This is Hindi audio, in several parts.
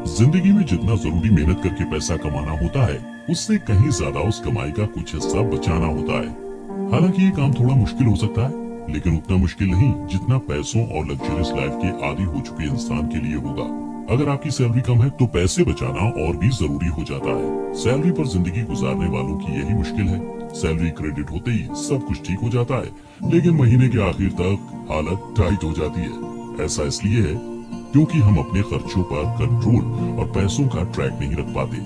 जिंदगी में जितना जरूरी मेहनत करके पैसा कमाना होता है, उससे कहीं ज्यादा उस कमाई का कुछ हिस्सा बचाना होता है। हालांकि ये काम थोड़ा मुश्किल हो सकता है, लेकिन उतना मुश्किल नहीं जितना पैसों और लग्जरियस लाइफ के आदी हो चुके इंसान के लिए होगा। अगर आपकी सैलरी कम है तो पैसे बचाना और भी जरूरी हो जाता है। सैलरी पर जिंदगी गुजारने वालों की यही मुश्किल है। सैलरी क्रेडिट होते ही सब कुछ ठीक हो जाता है, लेकिन महीने के आखिर तक हालत टाइट हो जाती है। ऐसा इसलिए है क्योंकि हम अपने खर्चों पर कंट्रोल और पैसों का ट्रैक नहीं रख पाते।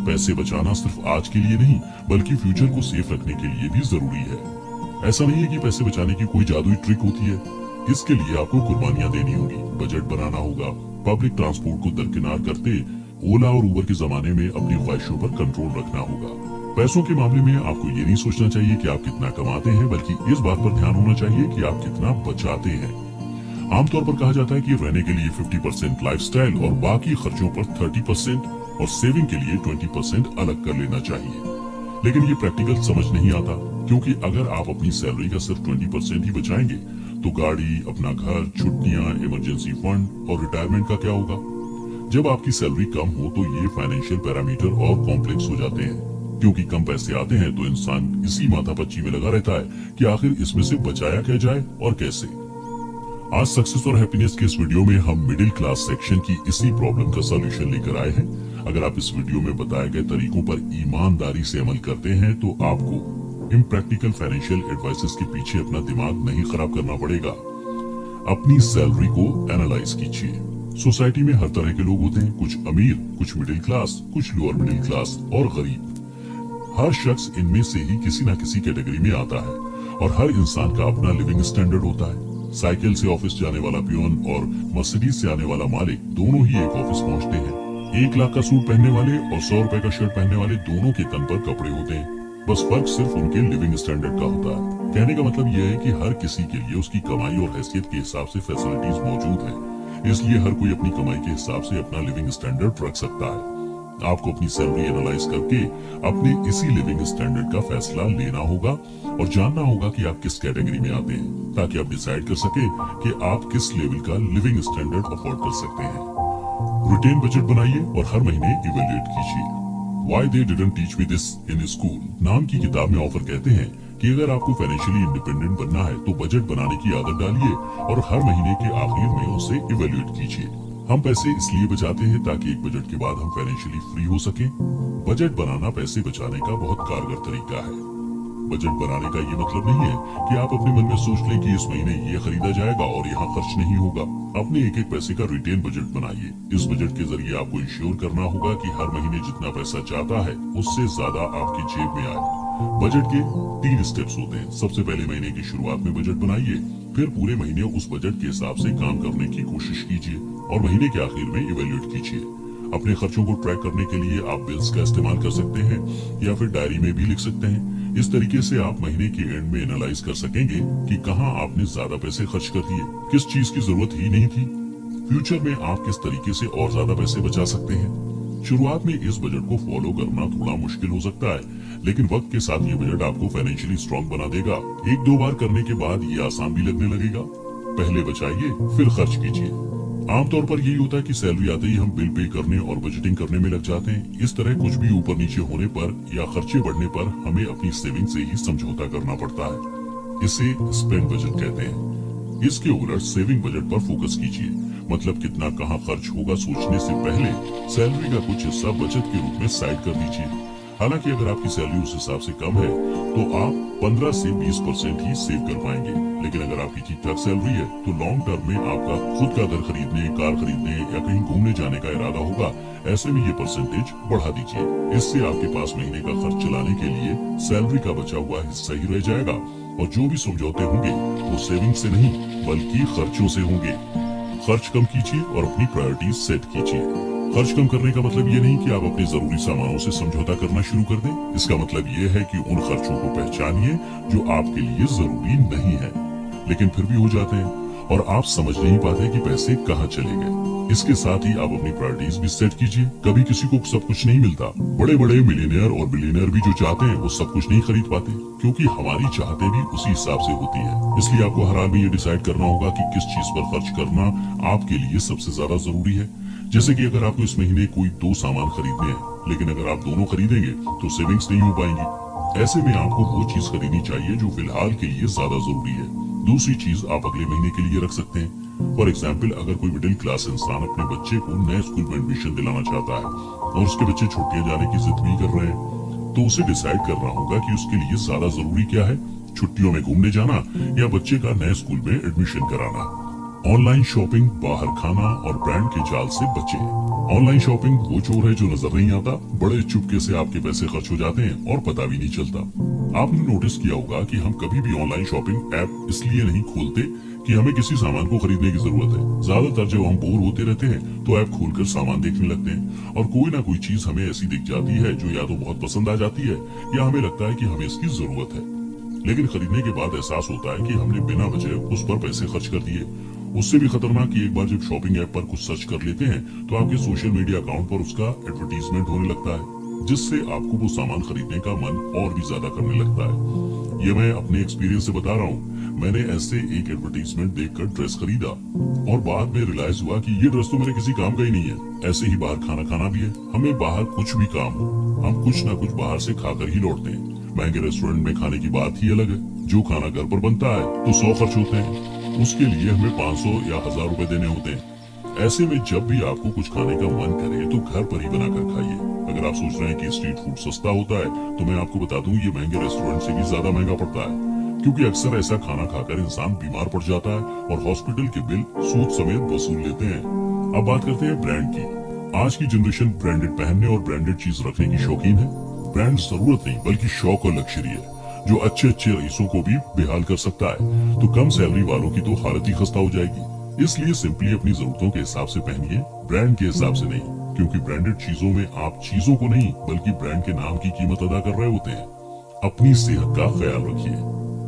पैसे बचाना सिर्फ आज के लिए नहीं, बल्कि फ्यूचर को सेफ रखने के लिए भी जरूरी है। ऐसा नहीं है कि पैसे बचाने की कोई जादुई ट्रिक होती है। इसके लिए आपको कुर्बानियां देनी होगी, बजट बनाना होगा, पब्लिक ट्रांसपोर्ट को दरकिनार करते ओला और उबर के जमाने में अपनी ख्वाहिशों पर कंट्रोल रखना होगा। पैसों के मामले में आपको ये नहीं सोचना चाहिए कि आप कितना कमाते हैं, बल्कि इस बात पर ध्यान होना चाहिए कि आप कितना बचाते हैं। आमतौर पर कहा जाता है कि रहने के लिए 50% लाइफस्टाइल और बाकी खर्चों पर 30% और सेविंग के लिए 20% अलग कर लेना चाहिए। लेकिन ये प्रैक्टिकल समझ नहीं आता, क्योंकि अगर आप अपनी सैलरी का सिर्फ 20% ही बचाएंगे तो गाड़ी, अपना घर, छुट्टियां, इमरजेंसी फंड और रिटायरमेंट का क्या होगा। जब आपकी सैलरी कम हो तो ये फाइनेंशियल पैरामीटर और कॉम्प्लेक्स हो जाते हैं, क्योंकि कम पैसे आते हैं तो इंसान इसी माथापच्ची में लगा रहता है कि आखिर इसमें से बचाया क्या जाए और कैसे। आज सक्सेस और हैप्पीनेस के इस वीडियो में हम मिडिल क्लास सेक्शन की इसी प्रॉब्लम का सॉल्यूशन लेकर आए हैं। अगर आप इस वीडियो में बताए गए तरीकों पर ईमानदारी से अमल करते हैं तो आपको इम्प्रैक्टिकल फाइनेंशियल एडवाइसेस के पीछे अपना दिमाग नहीं खराब करना पड़ेगा। अपनी सैलरी को एनालाइज कीजिए। सोसाइटी में हर तरह के लोग होते हैं, कुछ अमीर, कुछ मिडिल क्लास, कुछ लोअर मिडिल क्लास और गरीब। हर शख्स इनमें से ही किसी न किसी कैटेगरी में आता है और हर इंसान का अपना लिविंग स्टैंडर्ड होता है। साइकिल से ऑफिस जाने वाला पियोन और मर्सिडीज से आने वाला मालिक दोनों ही एक ऑफिस पहुंचते हैं। 1 लाख का सूट पहनने वाले और 100 रुपए का शर्ट पहनने वाले दोनों के तन पर कपड़े होते हैं, बस फर्क सिर्फ उनके लिविंग स्टैंडर्ड का होता है। कहने का मतलब यह है कि हर किसी के लिए उसकी कमाई और हैसियत के हिसाब से फैसिलिटीज मौजूद है, इसलिए हर कोई अपनी कमाई के हिसाब से अपना लिविंग स्टैंडर्ड रख सकता है। आपको अपनी सैलरी एनालाइज करके अपने इसी लिविंग स्टैंडर्ड का फैसला लेना होगा और जानना होगा कि आप किस कैटेगरी में आते हैं, ताकि आप डिसाइड कर सके कि आप किस लेवल का लिविंग स्टैंडर्ड अफोर्ड कर सकते हैं। रूटीन बजट बनाइए और हर महीने इवैल्यूएट कीजिए। Why they didn't teach me this in school नाम की किताब में ऑफर कहते हैं कि अगर आपको फाइनेंशियली इंडिपेंडेंट बनना है तो बजट बनाने की आदत डालिए और हर महीने के आखिर में उसे इवैल्यूएट कीजिए। हम पैसे इसलिए बचाते हैं ताकि एक बजट के बाद हम फाइनेंशियली फ्री हो सकें। बजट बनाना पैसे बचाने का बहुत कारगर तरीका है। बजट बनाने का ये मतलब नहीं है कि आप अपने मन में सोच लें कि इस महीने ये खरीदा जाएगा और यहाँ खर्च नहीं होगा। अपने एक एक पैसे का रिटेन बजट बनाइए। इस बजट के जरिए आपको इंश्योर करना होगा कि हर महीने जितना पैसा चाहता है उससे ज्यादा आपकी जेब में आए। बजट के 3 स्टेप्स होते हैं। सबसे पहले महीने की शुरुआत में बजट बनाइए, फिर पूरे महीने उस बजट के हिसाब से काम करने की कोशिश कीजिए और महीने के आखिर में इवैल्यूएट कीजिए। अपने खर्चों को ट्रैक करने के लिए आप बिल्स का इस्तेमाल कर सकते हैं या फिर डायरी में भी लिख सकते हैं। इस तरीके से आप महीने के एंड में एनालाइज कर सकेंगे कि कहां आपने ज्यादा पैसे खर्च कर दिए, किस चीज की जरूरत ही नहीं थी। फ्यूचर में आप किस तरीके से और ज्यादा पैसे बचा सकते हैं। शुरुआत में इस बजट को फॉलो करना थोड़ा मुश्किल हो सकता है, लेकिन वक्त के साथ ये बजट आपको फाइनेंशियली स्ट्रॉन्ग बना देगा। 1-2 बार करने के बाद ये आसान भी लगने लगेगा। पहले बचाइए, फिर खर्च कीजिए। आमतौर पर यही होता है कि सैलरी आते ही हम बिल पे करने और बजटिंग करने में लग जाते हैं। इस तरह कुछ भी ऊपर नीचे होने पर या खर्चे बढ़ने पर हमें अपनी सेविंग से ही समझौता करना पड़ता है। इसे स्पेंड बजट कहते हैं। इसके उलट सेविंग बजट पर फोकस कीजिए, मतलब कितना कहाँ खर्च होगा सोचने से पहले सैलरी का कुछ हिस्सा बचत के रूप में साइड कर दीजिए। हालांकि अगर आपकी सैलरी उस हिसाब से कम है तो आप 15 से 20% ही सेव कर पाएंगे, लेकिन अगर आपकी ठीक ठाक सैलरी है तो लॉन्ग टर्म में आपका खुद का घर खरीदने, कार खरीदने या कहीं घूमने जाने का इरादा होगा, ऐसे में ये परसेंटेज बढ़ा दीजिए। इससे आपके पास महीने का खर्च चलाने के लिए सैलरी का बचा हुआ हिस्सा ही रह जाएगा और जो भी समझौते होंगे वो सेविंग से नहीं बल्कि खर्चों से होंगे। खर्च कम कीजिए और अपनी प्रायोरिटीज सेट कीजिए। खर्च कम करने का मतलब ये नहीं कि आप अपने जरूरी सामानों से समझौता करना शुरू कर दें। इसका मतलब ये है कि उन खर्चों को पहचानिए जो आपके लिए जरूरी नहीं है, लेकिन फिर भी हो जाते हैं और आप समझ नहीं पाते कि पैसे कहाँ चले गए। इसके साथ ही आप अपनी प्रायोरिटीज भी सेट कीजिए। कभी किसी को सब कुछ नहीं मिलता। बड़े बड़े मिलियनियर और बिलियनियर भी जो चाहते हैं वो सब कुछ नहीं खरीद पाते, क्योंकि हमारी चाहते भी उसी हिसाब से होती है। इसलिए आपको हर हाल में ये डिसाइड करना होगा कि किस चीज पर खर्च करना आपके लिए सबसे ज्यादा जरूरी है। जैसे कि अगर आपको इस महीने कोई 2 सामान खरीदने हैं, लेकिन अगर आप दोनों खरीदेंगे तो सेविंग्स नहीं हो पाएंगी। ऐसे में आपको वो चीज खरीदनी चाहिए जो फिलहाल के लिए ज्यादा जरूरी है। दूसरी चीज आप अगले महीने के लिए रख सकते हैं। फॉर एग्जाम्पल, अगर कोई मिडिल क्लास इंसान अपने बच्चे को नए स्कूल में एडमिशन दिलाना चाहता है और उसके बच्चे छुट्टियां जाने की जिद भी कर रहे हैं, तो उसे डिसाइड करना होगा कि उसके लिए ज्यादा जरूरी क्या है, छुट्टियों में घूमने जाना या बच्चे का नए स्कूल में एडमिशन कराना। ऑनलाइन शॉपिंग, बाहर खाना और ब्रांड के जाल से बचें। ऑनलाइन शॉपिंग वो चोर है जो नजर नहीं आता, बड़े चुपके से आपके पैसे खर्च हो जाते हैं और पता भी नहीं चलता। आपने नोटिस किया होगा कि हम कभी भी ऑनलाइन शॉपिंग ऐप इसलिए नहीं खोलते कि हमें किसी सामान को खरीदने की जरूरत है। ज्यादातर जब हम बोर होते रहते हैं तो ऐप खोलकर सामान देखने लगते हैं और कोई ना कोई चीज हमें ऐसी दिख जाती है जो या तो बहुत पसंद आ जाती है या हमें लगता है कि हमें इसकी जरूरत है, लेकिन खरीदने के बाद एहसास होता है कि हमने बिना वजह उस पर पैसे खर्च कर दिए। उससे भी खतरनाक कि एक बार जब शॉपिंग ऐप पर कुछ सर्च कर लेते हैं तो आपके सोशल मीडिया अकाउंट पर उसका एडवर्टीजमेंट होने लगता है, जिससे आपको वो सामान खरीदने का मन और भी ज्यादा करने लगता है। ये मैं अपने एक्सपीरियंस से बता रहा हूँ। मैंने ऐसे एक एडवर्टीजमेंट देखकर ड्रेस खरीदा और बाद में रियलाइज हुआ कि ये ड्रेस तो मेरे किसी काम का ही नहीं है। ऐसे ही बाहर खाना खाना भी है। हमें बाहर कुछ भी काम हो, हम कुछ ना कुछ बाहर से खाकर ही लौटते हैं। महंगे रेस्टोरेंट में खाने की बात ही अलग है। जो खाना घर पर बनता है तो 100 खर्च होते हैं, उसके लिए हमें 500 या 1000 रुपए देने होते हैं। ऐसे में जब भी आपको कुछ खाने का मन करे तो घर पर ही बनाकर खाइए। अगर आप सोच रहे हैं कि स्ट्रीट फूड सस्ता होता है तो मैं आपको बता दूं, ये महंगे रेस्टोरेंट से भी ज्यादा महंगा पड़ता है, क्योंकि अक्सर ऐसा खाना खाकर इंसान बीमार पड़ जाता है और हॉस्पिटल के बिल सूद समेत वसूल लेते हैं। अब बात करते हैं ब्रांड की। आज की जनरेशन ब्रांडेड पहनने और ब्रांडेड चीज रखने की शौकीन है। ब्रांड जरूरत नहीं बल्कि शौक और लग्जरी है जो अच्छे अच्छे रईसों को भी बेहाल कर सकता है, तो कम सैलरी वालों की तो हालत ही खस्ता हो जाएगी। इसलिए सिंपली अपनी जरूरतों के हिसाब से पहनिए, ब्रांड के हिसाब से नहीं, क्योंकि ब्रांडेड चीजों में आप चीजों को नहीं बल्कि ब्रांड के नाम की कीमत अदा कर रहे होते हैं। अपनी सेहत का ख्याल रखिए।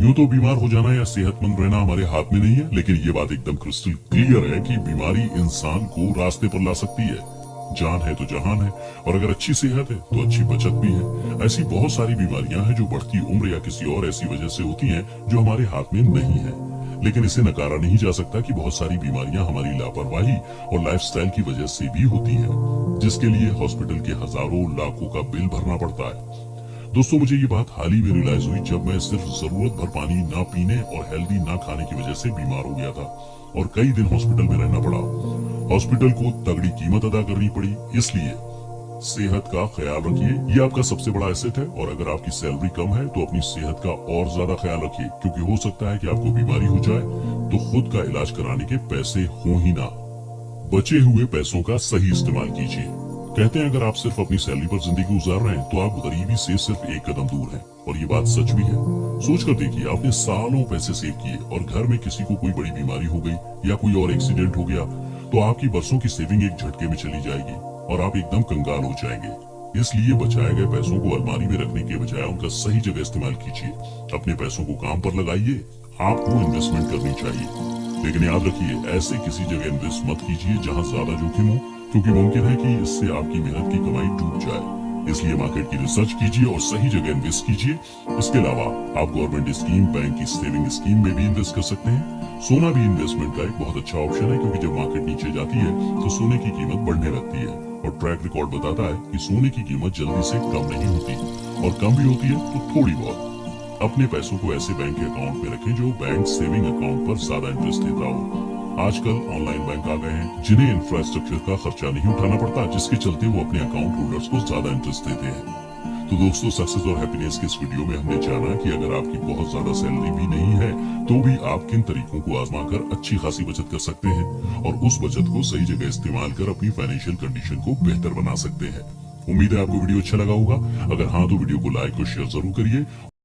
यूं तो बीमार हो जाना या सेहतमंद रहना हमारे हाथ में नहीं है, लेकिन ये बात एकदम क्रिस्टल क्लियर है कि बीमारी इंसान को रास्ते पर ला सकती है। जान है तो जहान है, और अगर अच्छी सेहत है तो अच्छी बचत भी है। ऐसी बहुत सारी बीमारियां हैं जो बढ़ती उम्र या किसी और ऐसी वजह से होती हैं जो हमारे हाथ में नहीं है, लेकिन इसे नकारा नहीं जा सकता कि बहुत सारी बीमारियां हमारी लापरवाही और लाइफस्टाइल की वजह से भी होती हैं, जिसके लिए हॉस्पिटल के हजारों लाखों का बिल भरना पड़ता है। दोस्तों, मुझे ये बात हाल ही में रियलाइज हुई जब मैं सिर्फ जरूरत भर पानी ना पीने और हेल्दी ना खाने की वजह से बीमार हो गया था और कई दिन हॉस्पिटल में रहना पड़ा। हॉस्पिटल को तगड़ी कीमत अदा करनी पड़ी। इसलिए सेहत का ख्याल रखिए, ये आपका सबसे बड़ा एसेट है। और अगर आपकी सैलरी कम है तो अपनी सेहत का और ज्यादा ख्याल रखिए, क्योंकि हो सकता है कि आपको बीमारी हो जाए तो खुद का इलाज कराने के पैसे हो ही ना। बचे हुए पैसों का सही इस्तेमाल कीजिए। कहते हैं अगर आप सिर्फ अपनी सैलरी पर जिंदगी गुजार रहे हैं तो आप गरीबी से सिर्फ एक कदम दूर हैं, और ये बात सच भी है। सोच कर देखिए, आपने सालों पैसे सेव किए और घर में किसी को कोई बड़ी बीमारी हो गई या कोई और एक्सीडेंट हो गया तो आपकी बरसों की सेविंग एक झटके में चली जाएगी और आप एकदम कंगाल हो जाएंगे। इसलिए बचाए गए पैसों को अलमारी में रखने के बजाय उनका सही जगह इस्तेमाल कीजिए। अपने पैसों को काम पर लगाइए। आपको इन्वेस्टमेंट करनी चाहिए, लेकिन याद रखिए ऐसे किसी जगह इन्वेस्ट मत कीजिए जहां ज्यादा जोखिम हो, क्योंकि मुमकिन है कि इससे आपकी मेहनत की कमाई डूब जाए। इसलिए मार्केट की रिसर्च कीजिए और सही जगह इन्वेस्ट कीजिए। इसके अलावा आप गवर्नमेंट स्कीम, बैंक की सेविंग स्कीम में भी इन्वेस्ट कर सकते हैं। सोना भी इन्वेस्टमेंट का एक बहुत अच्छा ऑप्शन है, क्योंकि जब मार्केट नीचे जाती है तो सोने की कीमत बढ़ने लगती है और ट्रैक रिकॉर्ड बताता है कि सोने की कीमत जल्दी से कम नहीं होती, और कम भी होती है तो थोड़ी बहुत। अपने पैसों को ऐसे बैंक के अकाउंट में रखें जो बैंक सेविंग अकाउंट पर ज्यादा इंटरेस्ट देता हो। आजकल ऑनलाइन बैंक आ गए हैं जिन्हें इंफ्रास्ट्रक्चर का खर्चा नहीं उठाना पड़ता, जिसके चलते वो अपने अकाउंट होल्डर्स को ज्यादा इंटरेस्ट देते हैं। तो दोस्तों, सक्सेस और हैप्पीनेस के इस वीडियो में हमने जाना कि अगर आपकी बहुत ज्यादा सैलरी भी नहीं है तो भी आप किन तरीकों को आजमाकर अच्छी खासी बचत कर सकते हैं और उस बचत को सही जगह इस्तेमाल कर अपनी फाइनेंशियल कंडीशन को बेहतर बना सकते हैं। उम्मीद है आपको वीडियो अच्छा लगा होगा। अगर हाँ तो वीडियो को लाइक और शेयर जरूर करिए।